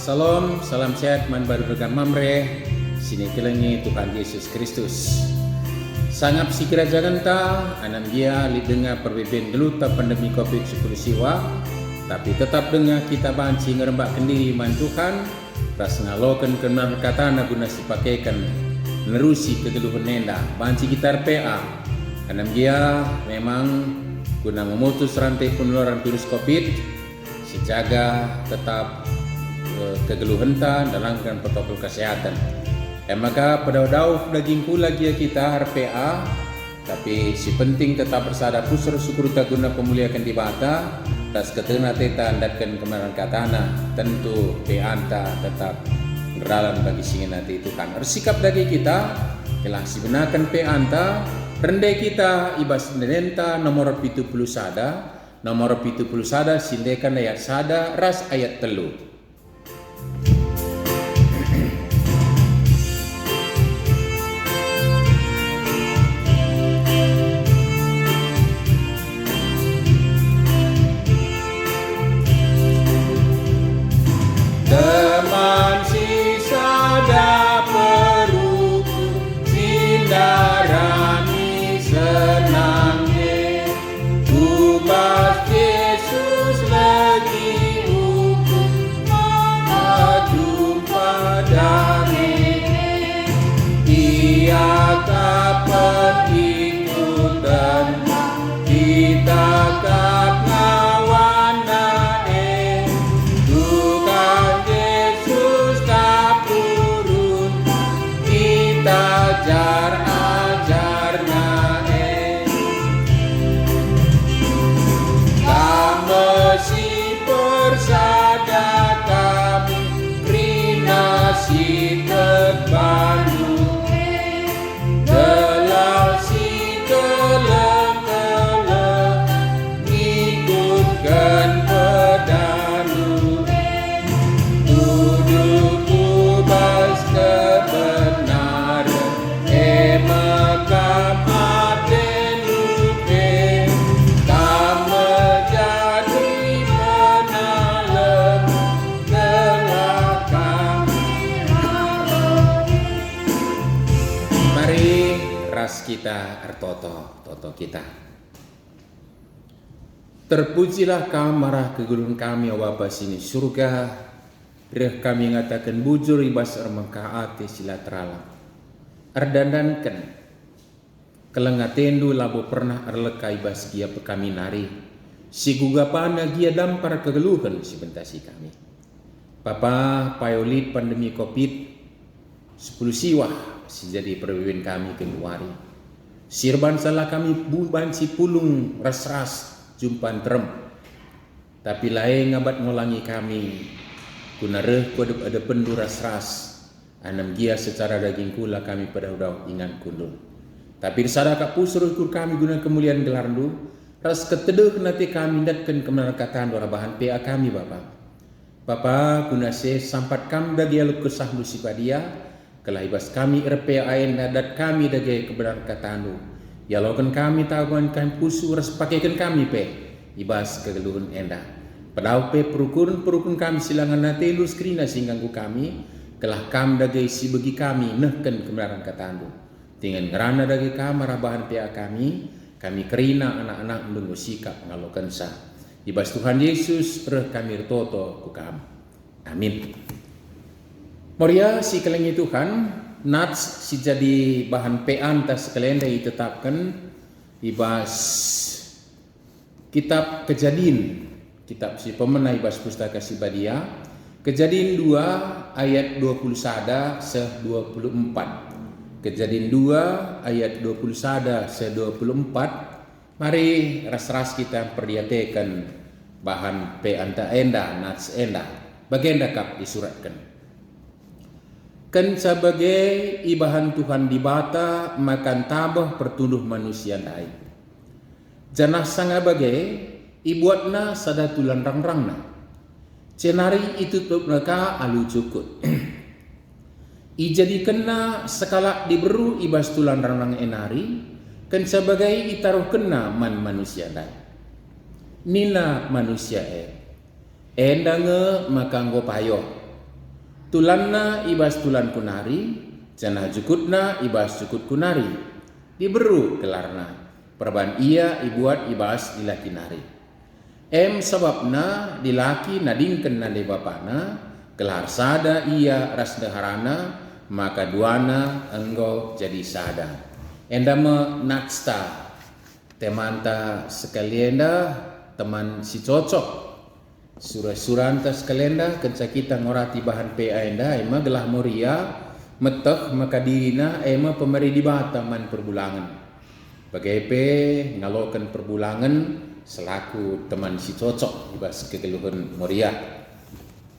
Salam, salam sehat, man baru bergam mamre, sini kelengi Tuhan Yesus Kristus. Sangap sikira jaganta, anam dia lidenga perbeben geluta pandemi COVID-19 siwa, tapi tetap dengar kita banci ngerembak kendiri man Tuhan, ras ngalokan kenar kata na guna sipakaikan nerusi kegeluhan nenda, banci kita RPA, anam dia memang guna memutus rantai penularan virus COVID, sijaga tetap kegeluhan dalam protokol kesehatan. Maka pada dauf daging pula kita RPA, tapi si penting tetap bersada pusar syukur guna pemuliakan di bata, tas ketena teta andatkan kemaran katana, tentu peanta tetap ngeralan bagi singin nanti Tuhan. Bersikap dagi kita, telah sibenakan peanta, rendai kita ibas nenta nomor 70 sada, sindekan ayat sada, ras ayat telu. Teman sisa daperu sindarani senangnya ubah Yesus lagi hukum jumpa damai ia dapat ikut dan kita kita toto kita. Terpujilah kau marah kegulung kami awapa sini surga, reh kami ngatakan bujur ibas ermengkaate silatrala. Ardandankan kelengatendu labo pernah arleka ibas gia pekami nari, si gugapana gia dampar kegeluhan si bentasi kami. Papa payolit pandemi COVID 10 siwah si jadi perwin kami keluari. Sirban salah kami buban si pulung ras-ras jumpan terem. Tapi lain ngabat ngulangi kami. Kuna reh kodep ada pendu ras-ras. Anam gia secara daging kula kami pada udah ingan kundul. Tapi disada kak pusur ukur kami guna kemuliaan gelarndu. Ras keteduh nanti kami datkan kemenarkatan bahan PA kami Bapak. Bapak guna se sampat kam dagi aluk kesah lusipadia. Kelahibas kami RPAN adat kami dagi kebenaran katanu. Ya lokan kami tahuan kami pusu ras pakaikan kami pe. Ibas kegeluhan endah. Padahal pe perukun kami silangan natelu skrina singganggu kami. Kelah kam dagi si bagi kami nehken kebenaran katanu. Dengan ngerana dagi kamar bahan PA kami kerina anak-anak menunggu sikap ngalokan sah. Ibas Tuhan Yesus reh kami toto ku kami. Amin. Moria si kelengi Tuhan, nats si jadi bahan pean tas sekalian dari tetapkan ibas kitab Kejadian, kitab si pemenah ibas pustaka si Badia, Kejadian 2 ayat 20 sada se 24. Kejadian 2 ayat 20 sada se 24. Mari ras-ras kita perdiatekan bahan pean ta enda, nats enda. Bagenda kap disuratkan. Kan sebagai ibahan Tuhan di bata makan tabah pertunduh manusia lain. Janah sanga bagai ibuatna sada tulan rangrangna. Cenari itu mereka alu cukut. Ijadi kena sekala diberu ibas tulan rangrang enari. Kan sebagai itaruh kena man manusia lain. Nina manusia endange makanggo payo. tulanna ibas tulan kunari, jana jukutna ibas jukut kunari, diberu gelarna, perban ia ibuat ibas dilaki nari. Sebabna dilaki nadingken nade bapana, gelar sada ia ras deharana, maka duana enggo jadi sada. Endama naksta, temanta sekalian dah, teman si cocok. Surah-suranta sekalian dah, kenca kita ngorati bahan PA enda, ema gelah moria, meteh maka dirina, ema pemeri di bataman perbulangan. Bagaimana ngalokan perbulangan selaku teman si cocok ibas kegeluhan moria.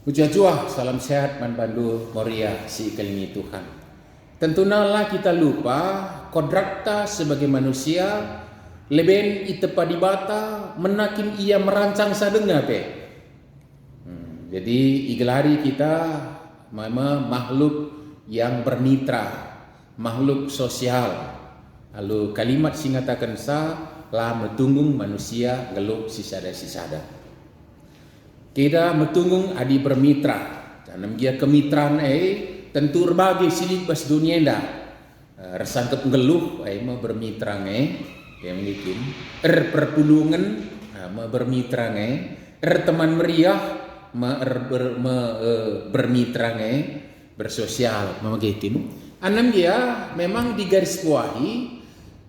Uja-juah salam sehat man bandu moria si ikelingi Tuhan. Tentunya lah kita lupa kodrakta sebagai manusia leben itepa di bata menakin ia merancang sadenga pe. Jadi igelari kita memang makhluk yang bermitra, makhluk sosial. Lalu kalimat singatakan sa lah metunggung manusia gelup sisada. Kita metunggung adi bermitra. Jangan dia kemitraan tentu berbagai silik bas dunia dah. Resangkep geluh mau bermitra yang mungkin perpulungan bermitra teman meriah bermitra bersosial memagitin. Anam dia memang digarisbawahi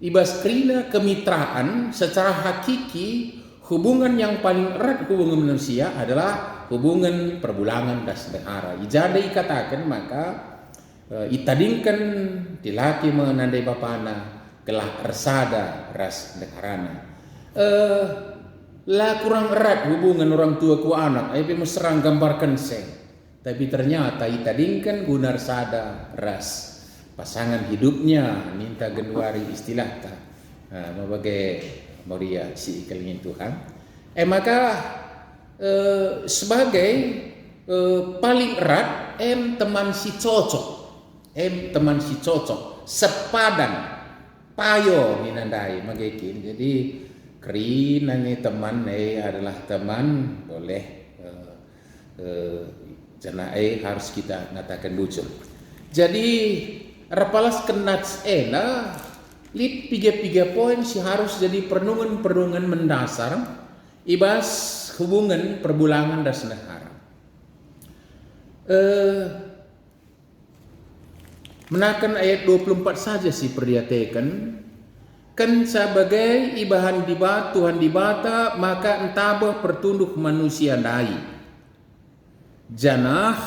ibas krina kemitraan secara hakiki hubungan yang paling erat hubungan manusia adalah hubungan perbulangan das dehara. Ijada ikatakan maka itadingkan dilaki menandai bapana gelah ersada ras deharana. Lah kurang erat hubungan orang tua ku anak, tapi mesra gambarkan seng. Tapi ternyata itadingkan gunar sada ras pasangan hidupnya minta genuari istilah ta. Sebagai moria si ikelingin Tuhan. Maka sebagai paling erat teman si cocok. Teman si cocok sepadan payo ninandai magikin. Jadi nanya teman adalah teman boleh jana harus kita ngatakan bujur. Jadi rapalas kenats lip 3 poin si harus jadi pernungan mendasar ibas hubungan perbulangan das nehara. Menakan ayat 24 saja si perdiatekan. Kan sebagai ibahan dibat Tuhan dibata maka entabah pertunduk manusia dai janah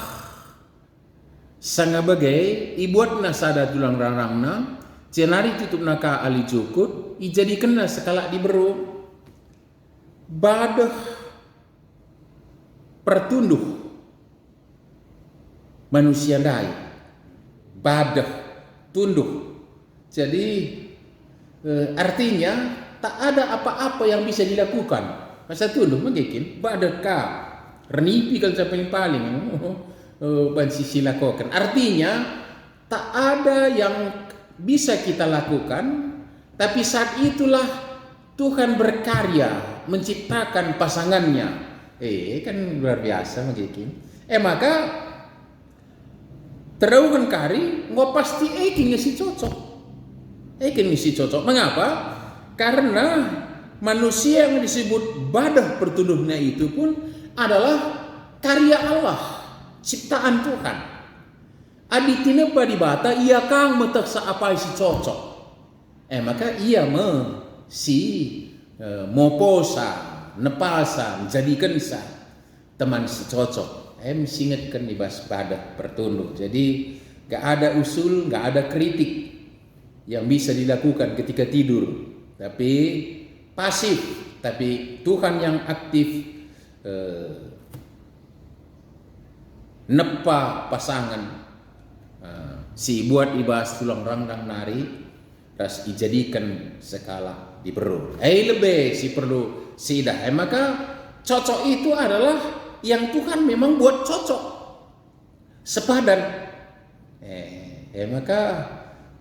sangabagai ibuat nasada tulang rarangna cenari tutup naka ali cukut ijadikan sekala diberu badah pertunduk manusia dai badah tunduk. Jadi artinya tak ada apa-apa yang bisa dilakukan. Masa tunduk magikin badaka renipi kalau sampai paling bansi silakokan. Artinya tak ada yang bisa kita lakukan, tapi saat itulah Tuhan berkarya menciptakan pasangannya. Kan luar biasa magikin. Maka teraukan kari nggak pasti ngisi cocok. Ngisi cocok. Mengapa? Karena manusia yang disebut badah pertunduknya itu pun adalah karya Allah, ciptaan Tuhan. Aditina badibata ia kang meteksa apa isi cocok. Maka ia moposa, nepasa, menjadikan teman si cocok. Singetkan ibas badah pertunduk. Jadi gak ada usul, gak ada kritik yang bisa dilakukan ketika tidur, tapi pasif, tapi Tuhan yang aktif nepa pasangan si buat ibas tulang rangkang nari ras dijadikan sekala diberu. Lebih si perlu sidah. Maka cocok itu adalah yang Tuhan memang buat cocok sepadan. Maka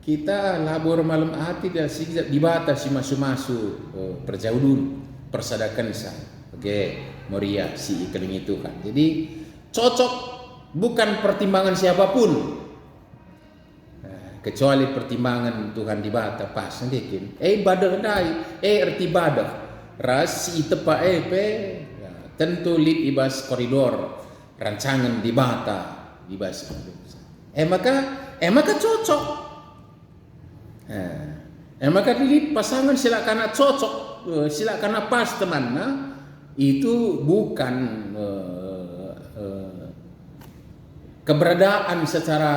kita labor malam hati dan dibata si masu-masu perjauh dulu persadakan sa. Moria si ikeling itu kan. Jadi cocok bukan pertimbangan siapapun. Kecuali pertimbangan Tuhan di bata pas ngekin badah dai erti badah ras si tepa pe tentu lip ibas koridor rancangan di bata ibas maka cocok maka dilip pasangan silakan cocok silakan pas teman itu bukan keberadaan secara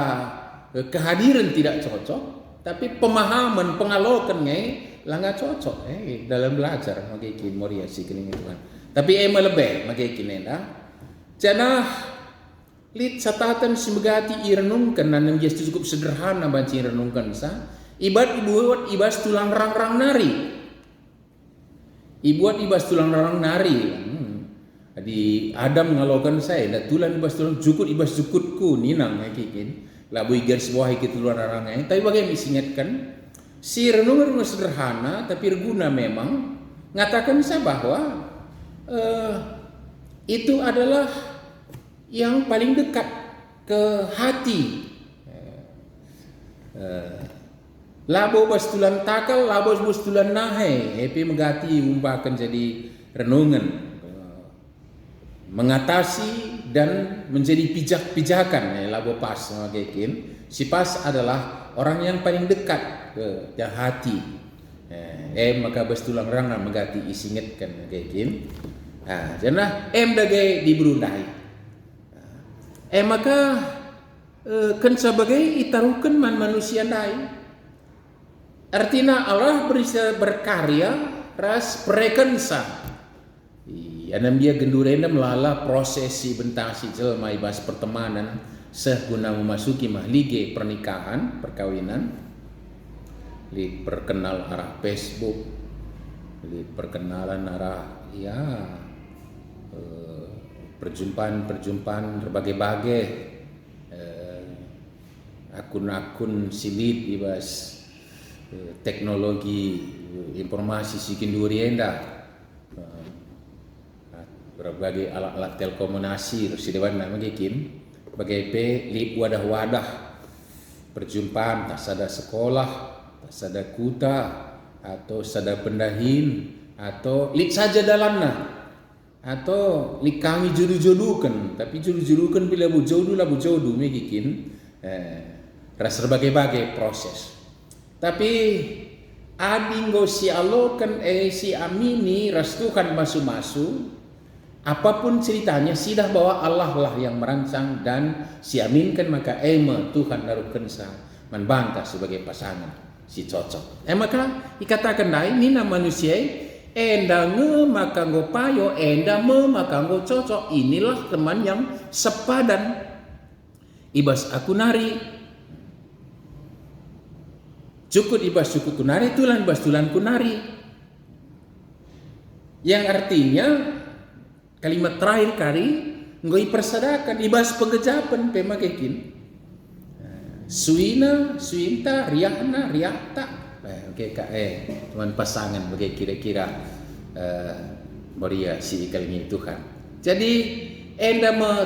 kehadiran tidak cocok, tapi pemahaman pengalokannya lah nggak cocok dalam belajar magikin moria si kening Tuhan. Tapi lebih magikin Jana lit catatan simegati irenungkan dan yang cukup sederhana banci irenungkan ibuat ibas tulang rang nari. Ibuat ibas tulang rang nari. Di Adam ngalokan saya, dan tulang ibas tulang jukut ibas jukutku ninang magikin. Labu garis bawah itu luar arangnya. Tapi bagaimana disingatkan si renungan sederhana tapi berguna memang ngatakan bisa bahwa itu adalah yang paling dekat ke hati. Labo bastulan takal, labo bastulan nahe, epi megati umpakan jadi renungan mengatasi dan menjadi pijak-pijakan labo pas magakin. Si pas adalah orang yang paling dekat ke hati. Maka bastulang rangan megati isingetkan magakin. Jana dagay di berundai. Maka kan sebagai itarukan manusia dai. Artinya Allah bisa berkarya ras prekensa. Anam dia gendurena melala prosesi bentasi jelma ibas pertemanan seguna memasuki mahlige pernikahan perkawinan li perkenal arah Facebook li perkenalan arah perjumpaan berbagai-bagai akun-akun silip ibas teknologi informasi sikin durienda berbagai alat-alat telekomunikasi terus di dewan nama gikin bagai lip wadah-wadah perjumpaan tak sada sekolah tak sada kuta atau sada pendahin atau lik saja dalanna atau lik kami jodoh-jodohkan tapi jodoh-jodohkan bila bu jodoh megikin rasa berbagai-bagai proses tapi adinggo si alokan si amini rastukan masu-masu apapun ceritanya sidah bahwa Allah lah yang merancang dan siaminkan maka Tuhan naruhkan membantah sebagai pasangan si cocok. Maka dikatakan ini nama manusia enda maka ngo payo enda maka ngo cocok. Inilah teman yang sepadan. Ibas aku nari cukup ibas cukup kunari tulan ibas tulan kunari yang artinya kalimat terakhir kali ngoi persadakan ibas pengejapan pemakekin suinta riahna riahta teman pasangan bagai kira-kira moria si kalimat Tuhan jadi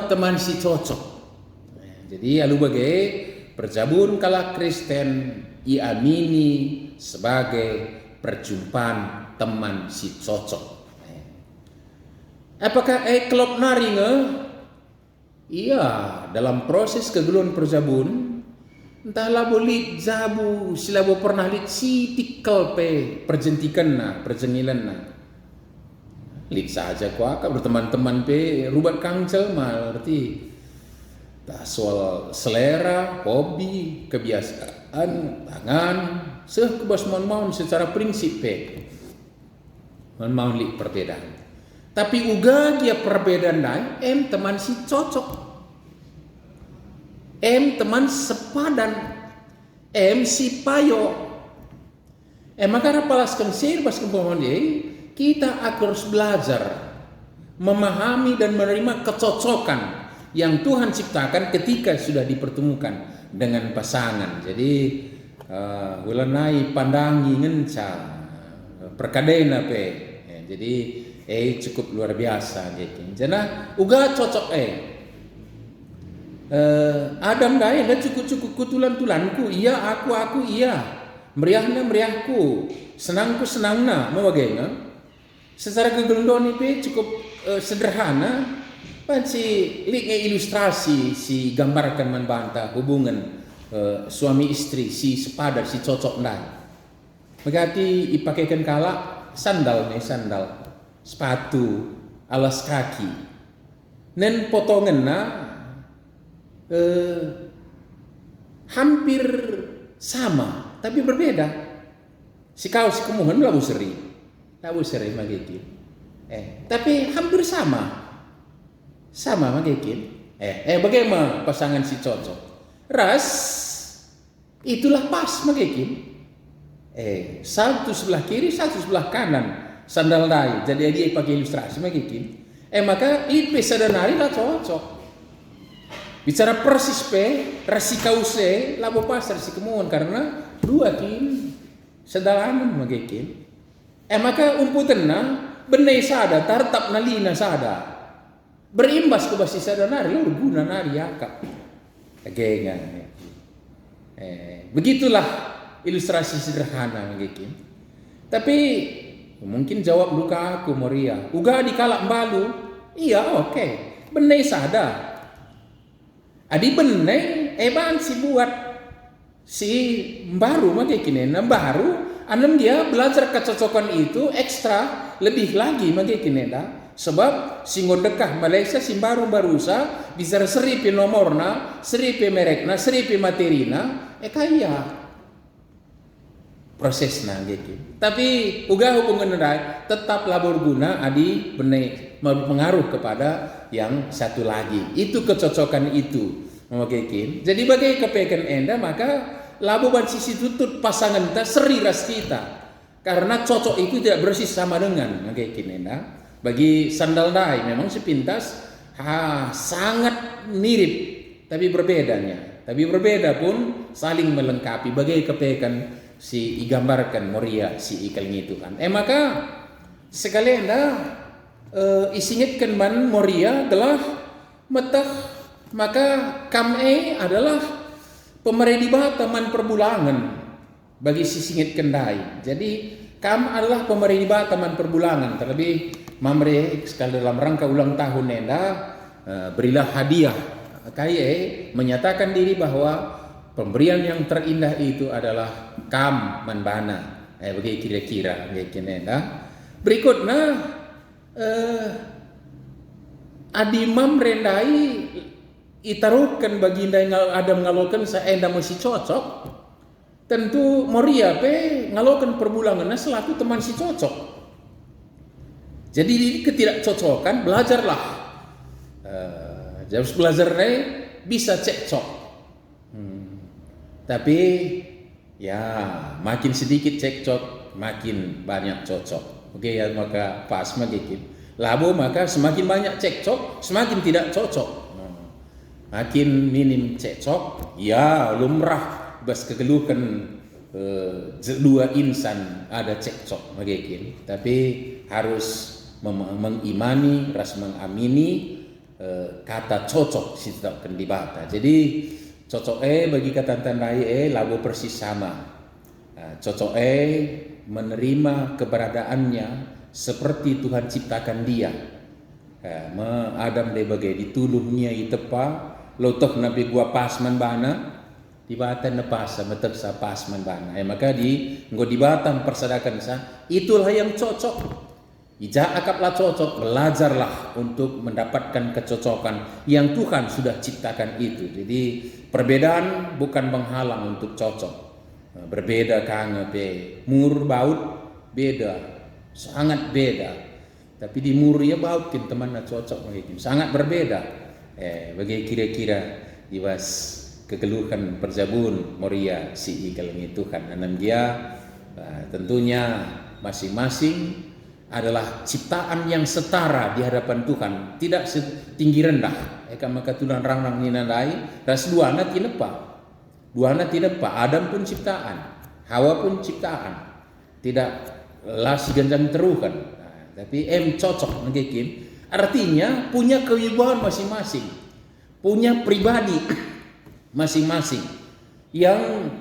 teman si cocok jadi alu bagai perjabun kala Kristen iamini sebagai perjumpaan teman si cocok. Apakah klop nari nge? Iya, dalam proses kegeluan perjabun entahlah boleh jabu silabo pernah lit si tikal pe perjentikan na perjengilan na lit saja ko akak berteman-teman pe rubat kangcel mal berarti tak soal selera, hobi, kebiasaan, tangan kebas mau secara prinsip pe mau lit perbedaan. Tapi uga dia perbedaan lain, teman si cocok, teman sepadan, si payo, maka rapalaskan sir pas kemauan kita harus belajar memahami dan menerima kecocokan yang Tuhan ciptakan ketika sudah dipertemukan dengan pasangan. Jadi ulanai pandangi ngenca perkadena pe, jadi cukup luar biasa gitu. Jadi uga cocok Adam dai dah cukup kutulan-tulanku, iya aku iya, meriahku, senangku senangna, mau bagaimana? Secara kegelondon ini cukup sederhana, panci ilustrasi si gambarkan membantah hubungan suami istri si sepadan si cocok ndai. Berarti dipakaikan kala sandal, sepatu, alas kaki, nen potongan hampir sama tapi berbeda. Si kaos kemuhan labu seri begitu. Tapi hampir sama begitu. Bagaimana pasangan si cocok? Ras itulah pas begitu. Satu sebelah kiri, satu sebelah kanan sandal dai. Jadi dia pakai ilustrasi begitu. Maka ipe sadanari lah cocok. Bicara persis rasi kause labo pasar si kemuan karena dua kin sedalaman begitu. Maka umputena benai sada tartap nalina sada berimbas ke basis sada nari lalu guna nari akak agengan. Begitulah ilustrasi sederhana begitu. Tapi mungkin jawab duka aku Moria uga dikalak balu iya oke. Benai sada adi benai ban si buat si baru begitu baru anem dia belajar kecocokan itu ekstra lebih lagi magi kineda sebab si ngodekah Malaysia si baru-barusa bisa seripi nomorna, seripi merekna, seripi materina, kaya prosesna gitu. Tapi uga hubungan rai tetap labor guna adi benai mengaruh kepada yang satu lagi. Itu kecocokan itu memakai. Jadi bagai kepekan enda maka labuban sisi tutut pasangan kita seri ras kita karena cocok itu tidak bersih sama dengan kayak gini. Bagi sandal dai memang sepintas sangat mirip tapi berbeda pun saling melengkapi bagai kepekan si igambarkan Moria si ikal itu kan. Maka sekalian isingitkan man Moria adalah metah maka kame adalah pemerintah taman perbulangan bagi si singit kendai. Jadi kam adalah pemerintah taman perbulangan. Terlebih mamre sekali dalam rangka ulang tahun nenda berilah hadiah. Kaye menyatakan diri bahwa pemberian yang terindah itu adalah kam manbana. Bagi kira-kira kayak nenda. Berikutnya adimam rendai itaruhkan baginda yang Adam ngalokan saenda masih cocok tentu Moria ngalokan perbulangannya selaku teman si cocok. Jadi ketidakcocokan belajarlah harus belajar bisa cekcok tapi ya makin sedikit cekcok makin banyak cocok. Oke ya maka pas begitu labo maka semakin banyak cekcok semakin tidak cocok. Makin minim cekcok, ya lumrah bas kegeluhkan dua insan ada cekcok begitu. Tapi harus mengimani, ras mengamini kata cocok si tetap kendibata. Jadi cocok bagi kata tandai lagu persis sama. Cocok menerima keberadaannya seperti Tuhan ciptakan dia. Adam de bagai dituluhnya itepa lotoh nabi gua pasman bana di batan nepas sama tersa pasman bana. Maka di batam persadakan itulah yang cocok. Ija akaplah cocok, belajarlah untuk mendapatkan kecocokan yang Tuhan sudah ciptakan itu. Jadi perbedaan bukan menghalang untuk cocok. Berbeda kange mur baut beda, sangat beda. Tapi di mur ya bautin teman cocok begitu, sangat berbeda. Bagi kira-kira iwas kegeluhan perjabun Moria si ikal Tuhan anam dia tentunya masing-masing adalah ciptaan yang setara di hadapan Tuhan, tidak setinggi rendah. Maka tulan rang-rang ninandai ras duana tinepa Adam pun ciptaan, Hawa pun ciptaan, tidak lah si ganjang terukan. Tapi cocok mungkin artinya punya kewibawaan masing-masing, punya pribadi masing-masing yang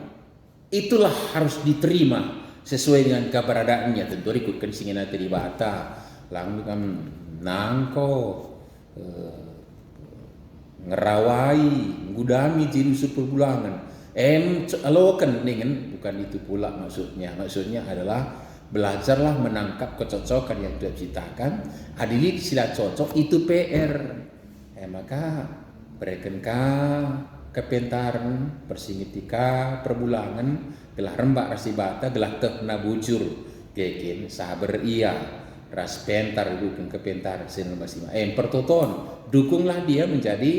itulah harus diterima sesuai dengan keberadaannya. Tentu ikutkan singina tadi bata langkam nangko ngerawai gudami jadi perbulangan alokan dengan bukan itu pula maksudnya adalah belajarlah menangkap kecocokan yang sudah diciptakan. Adili sila cocok itu PR. Maka berekenka kepentaran persingitika perbulangan gelah rembak rasibata gelah tehna bujur kekin sabar iya ras pentar dukung kepentaran sen masima pertoton dukunglah dia menjadi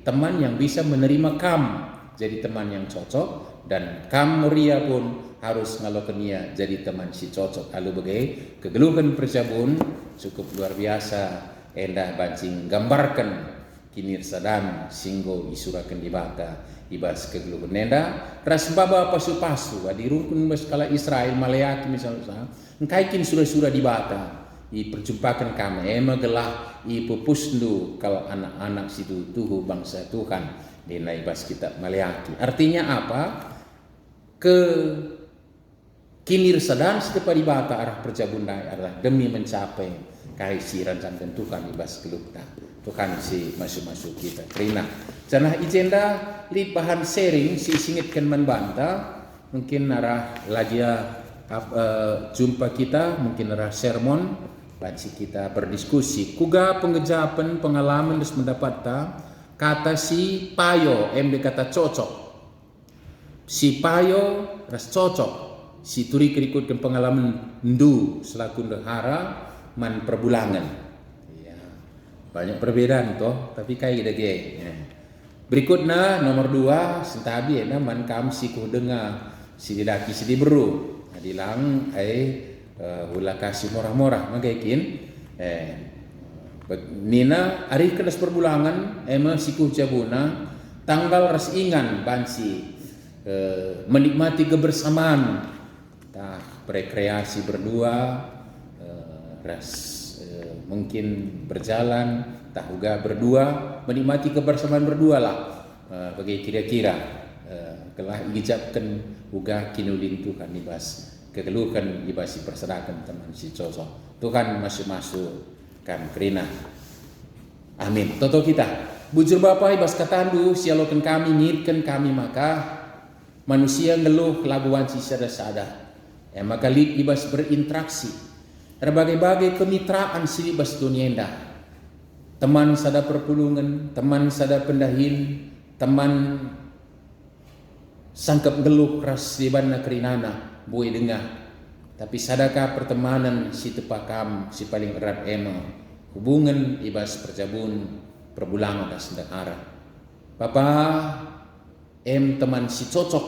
teman yang bisa menerima kam jadi teman yang cocok, dan kam ria pun harus ngalokan ia jadi teman si cocok. Lalu bagai kegeluhan perjabun cukup luar biasa endah bancing gambarkan kinir sadam singgo isurakan di baka ibas kegeluhan nenda ras baba pasu-pasu di rukun skala Israel Maleaki misalnya engkaikin surah-surah di bata i perjumpakan kami gelah i pupusndu kalau anak-anak situ tuhu bangsa Tuhan di naibas kitab Maleaki. Artinya apa? Kinir sadam setiap di bata arah perjabundai adalah demi mencapai kaisiran dan tentukan ibas kelukta Tuhan si masuk-masuk kita terina janah ijenda li bahan sharing si singitkan membanta mungkin arah lagi jumpa kita mungkin arah sermon banci kita berdiskusi kuga pengejapan pengalaman terus mendapat kata si payo kata cocok si payo ras cocok si turi kerikutkan pengalaman ndu selaku ndehara man perbulangan ya, banyak perbedaan toh tapi kayak gitu ya. Berikutnya nomor 2 sentabi man kam si ku dengar si didaki si diberu adilang hula kasih morah-morah magakin nina ari kedas perbulangan siku jabuna tanggal ras ingan bansi menikmati kebersamaan berekreasi berdua mungkin berjalan tahuga berdua menikmati kebersamaan berdua lah bagi kira-kira telah ijabkan uga kinulin Tuhan ibas kegeluhkan ibas perserakan teman si cocok Tuhan masuk kan kerina amin toto kita bujur Bapa ibas katandu sialokan kami ngirkan kami maka manusia ngeluh laguan si sada-sada maka lip ibas berinteraksi berbagai-bagai kemitraan si ibas dunia teman sada perpulungan teman sada pendahin teman sangkap geluh ras di bana kerinana buai dengah tapi sadakah pertemanan si tepakam si paling erat hubungan ibas perjabun perbulangan dan sendak arah Bapa teman si cocok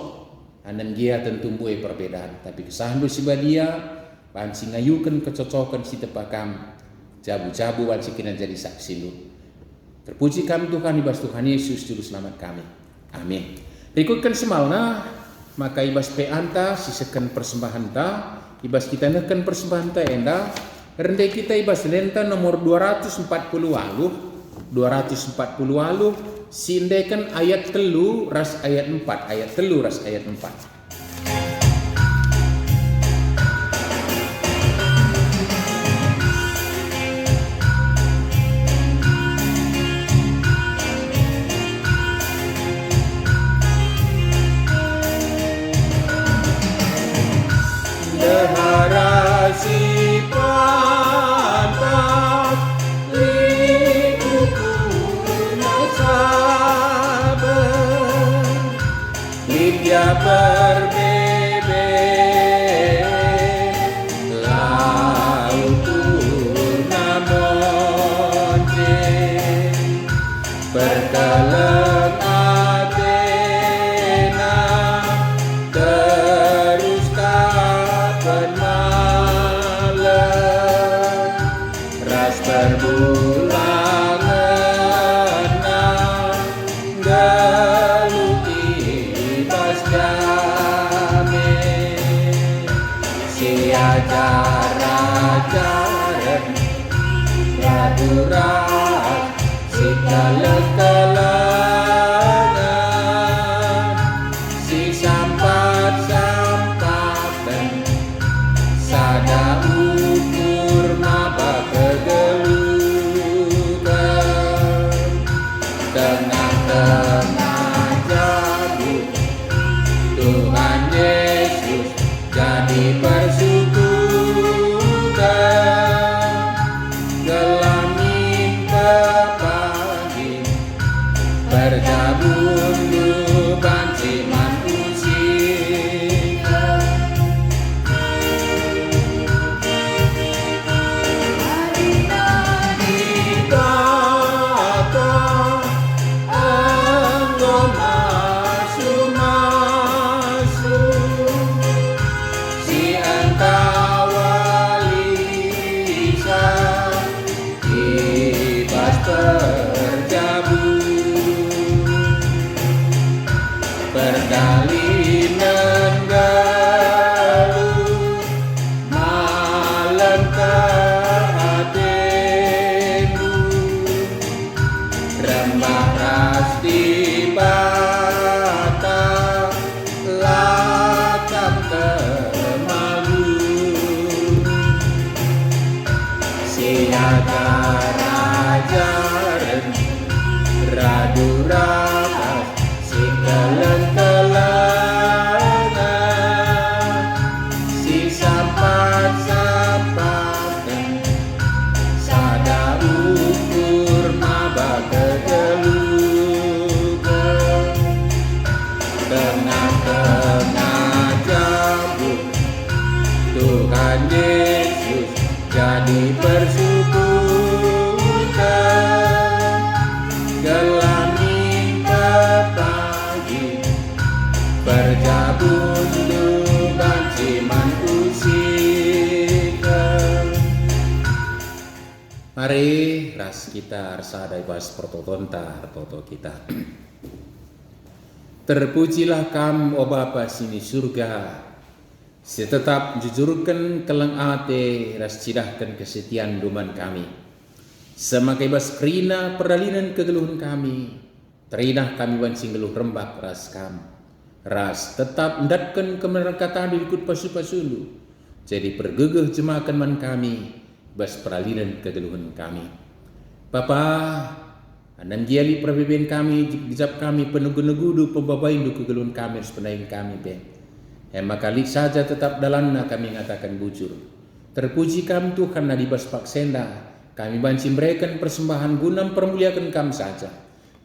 anan dia tentu buai perbedaan tapi kesahan si badia bansi ngayukan kecocokan si tepakam jabu-jabu bansi kena jadi saksi lu terpuji kami Tuhan ibas Tuhan Yesus juru selamat kami amin. Berikutkan semalna maka ibas peanta sisakan persembahan ta ibas kita nekan persembahan ta enda rendah kita ibas lenta nomor 240 sindekan ayat telu ras ayat 4 segala Perdalinan galuh malam kahatendu rembah rasti bata lakam kemalu siaga rajaran radu rakas si keleng-kelengan si sampat-sampatan sada ukur maba kegelugan tengah-tengah jambu Tuhan Yesus jadi persubukan gelangin pagi berjabun dengan ciman usikan. Mari ras kita rasa daibas pertotonta toto kita. Terpujilah kam o Bapa sini surga, setetap jujurkan keleng ate ras cidahkan kesetiaan duman kami. Semakai bas krina perdalinan kegeluhan kami, terinah kami wancing geluh rembak ras kam. Ras tetap mendatkan kebenaran kata diikut pasu-pasulu, jadi pergegeh jemakan man kami, bas peralinan kegeluhan kami. Bapa, anan giali perbeben kami, dijab kami penugu-negudu pembabaindu kegeluhan kami, sepenaing kami be. Kali saja tetap dalanna kami ngatakan bujur. Terpuji kami Tuhan na dibas paksenda, kami banci memberikan persembahan guna permuliakan kami saja.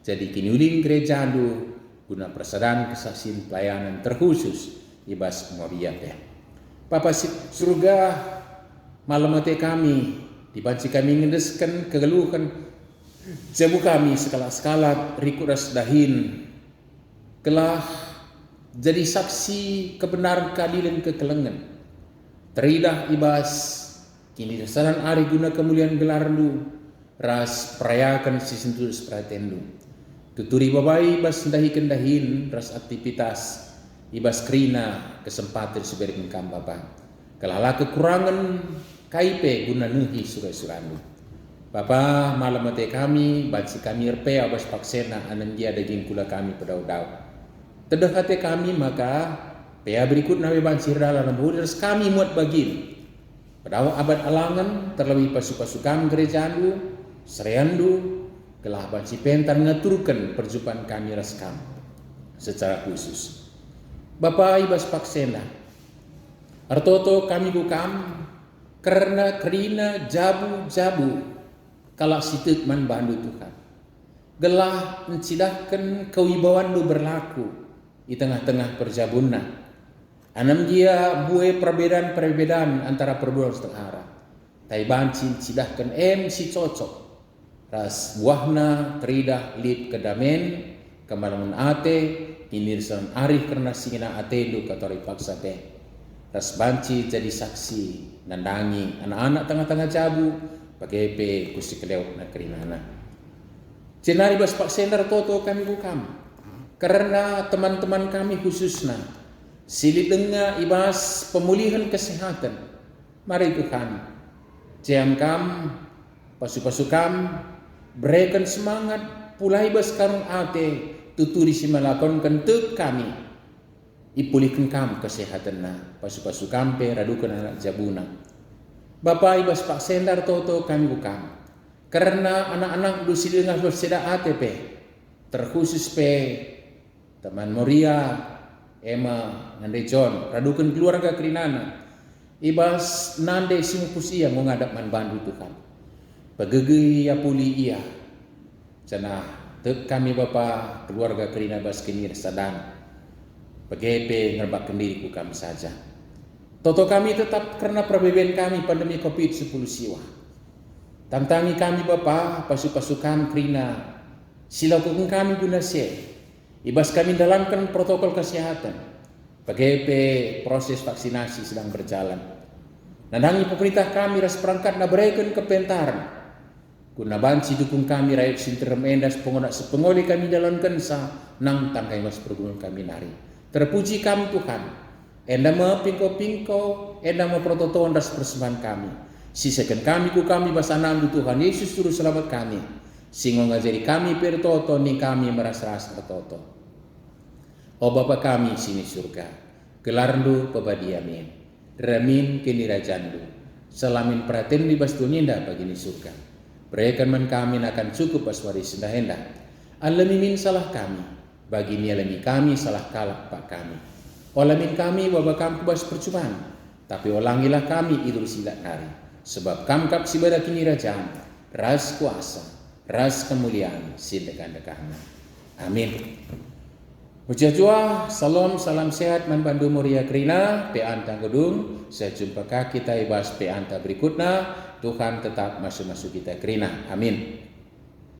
Jadi kini uling gereja adu guna persadaan kesaksian pelayanan terkhusus ibas muabiyat ya. Bapa surga malam mati kami dibanci kami ngedeskan kegeluhan jamu kami skala-skala rikuras dahin kelah jadi saksi kebenaran keadilan kekelengan teridah ibas kini saran ari guna kemuliaan gelarnu ras perayakan sisentul spratendu tuturi babai ibas dahi-dahin ras aktivitas ibas krina kesempatan suberikan kam Bapa kelala kekurangan KIP guna nuhi surai-suranu Bapa malam mati kami banci kami RP abas paksena anan dia daging kula kami pedau-dau tedah hati kami maka pea berikut nabi banci dalam budas kami muat bagin pedau abad alangan terlebih pasu-pasu kami gereja andu sereandu kelah banci pentan ngaturkan perjumpaan kami raskam secara khusus. Bapa ibas paksena artoto kami bukam karena kerina jabu-jabu kalak situk man bandu Tuhan gelah mencidahkan kewibawaan lu berlaku di tengah-tengah perjabunna anam dia buai perbedaan antara perbuatan setengah tai banci cidahkan si cocok ras buahna teridah lip kedamen kemalangan ate inirsan arif karena singina ate lu katori paksa teh ras banci jadi saksi nandangi anak-anak tengah-tengah jabu pakai pe kusi kelewat na kerinana cenari bas pak sender toto kami bukam karena teman-teman kami khususnya silit denga ibas pemulihan kesehatan mari Tuhan jam kam pasu-pasu kam berikan semangat pulai bas karung ate tuturi si melakon kentuk kami ipulihkan kam kesehatan na pasu-pasu kampe radukan anak jabuna Bapak ibas pak sendar toto kami bukam karena anak-anak dusi dengan berseda ATP terkhusus pe teman Moria Emma nande John radukan keluarga kerinana ibas nande simupus ia menghadap man bandu Tuhan pegegi ya puli ia cenah tek kami Bapa keluarga kerina bas kenir sadang pegepe ngerbak kendiriku kami saja toto kami tetap karena perbedaan kami pandemi COVID-10 siwa tantangi kami Bapa pasu-pasukan kerina silakukan kami guna ibas kami dalamkan protokol kesehatan pegepe proses vaksinasi sedang berjalan nandangi pemerintah kami ras perangkat na berikan kepentaran Guna banci dukung kami rakyat sinterem endas pengonak sepengoli kami dalam kensa nang tangkai mas pergumulan kami nari. Terpuji kami Tuhan. Enda me pingko-pingko, enda me prototon das persembahan kami. Sisakan kami ku kami basanam du Tuhan Yesus suruh selamat kami. Singo ngajari kami pertoto ni kami merasa-rasa toto. O Bapa kami sini surga, gelarndu pebadi amin. Ramin kini rajandu. Selamin praten di bas duninda bagi ni surga. Berikan man kami akan cukup aswari sendah hendak. Alamimin salah kami, bagi ni alami kami salah kalak pak kami. Olamin kami wabah kami bas percubaan, tapi olangilah kami idul silat hari. Sebab kamkap si badak kini rajaan, ras kuasa, ras kemuliaan, sindekan-dekan. Amin. Mujajua, salam sehat man bandu muria kerina, pe antang gedung, sejumpa kita ibas pe anta berikutnya, Tuhan tetap masuk kita kerina. Amin.